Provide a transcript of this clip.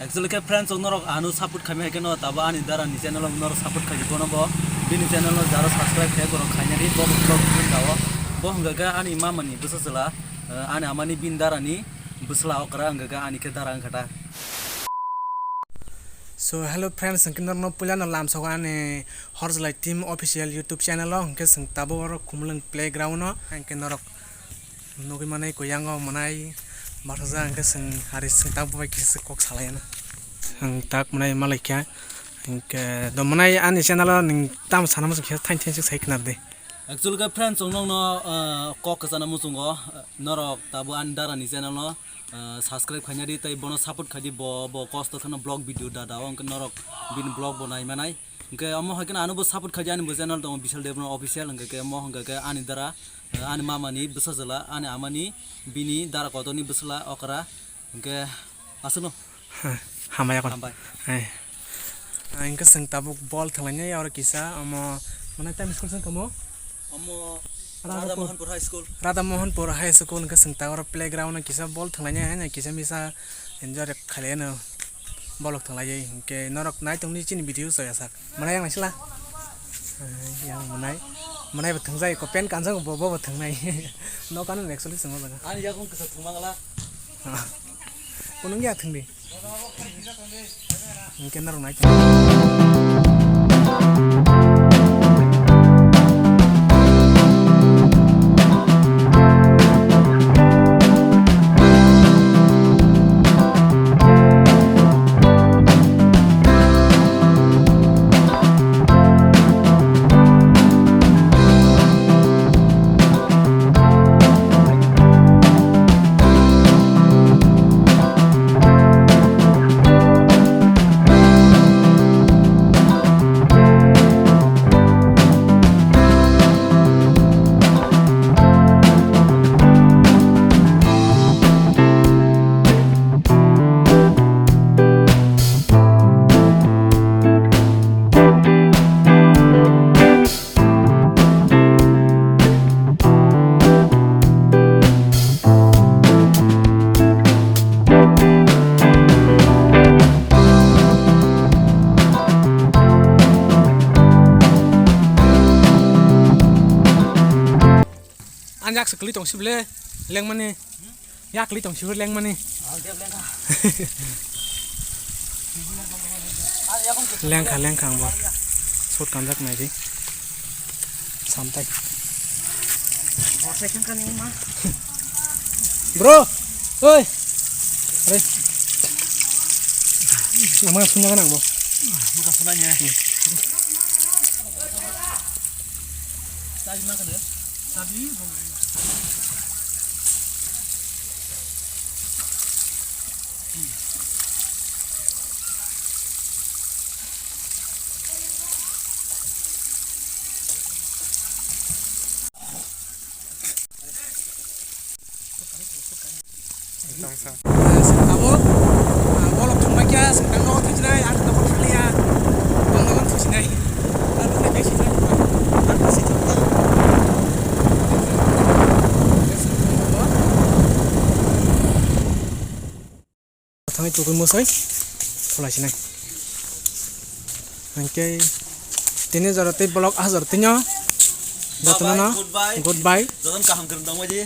Actually ke friends norok anu support kami ke no taba ani dara ni channel norok support kami kono bo bini channel no jaro subscribe ke kono khanya ri bo vlog bin dawo bo hangga ani mama ni busasala ani amani bin dara ni busla okra hangga ani ke dara angkata. So hello friends, sengkin no punya no lam sokan Horzlai team official YouTube channel lo, ke seng tabo ro kumuleng playground no, ke norok nuki manai koyango manai barza ke seng hari seng tabo baik se kok salaya na, seng tak manai malaikia, ke do manai ani channel lo ning tam sana masuk ya tain tain sik sai kenar de. Actually ke friends nong no kok kesana musungo norok tabo an dara ni channel no subscribe khanya di tai bono support khaji bo cost khana blog video da da ong norok bin blog bonai manai ke amo hakena anu bo support khaji ani bo channel dong bishal devno official hangga ke amo hangga ke ani dara ani mama ni besajala ani amani bini dara kotoni besla okra ke asuno Hamaya kon. sampai Ke seng tabo ball thalanya ya ora kisa amo manai time school seng kamu? amo Radha Mohanpur High School. Radha Mohanpur High School ke seng tawar playground kisa ball thalanya ya kisa misa enjoy kalian ball thalaya ke norok nai tong ni chin video so ya sak. Manai yang nasila. Yang manai beteng jai ko pen kanjang bo beteng nai. No kan actually semua bana. Ani jakong kesat thumangala. Kunung ya theng di. Mungkin norok nai. Anjak sekali tong sibule leng mane yak li tong sibule leng mane leng kang bo sot kanjak mai ji sampai bro oi re nama sunya kan bo Bukan sunanya. Tadi makan ya? Tadi kamu bolok cuma kia sekarang no tujuh aku dapat kalian bangun tujuh nai lalu lagi sih aku sih cepat thằng chủ cái mua sấy thôi là này anh cái tin giờ tây blog giờ tin nhá giờ tao nó goodbye. goodbye Jangan kaham gerendang aja.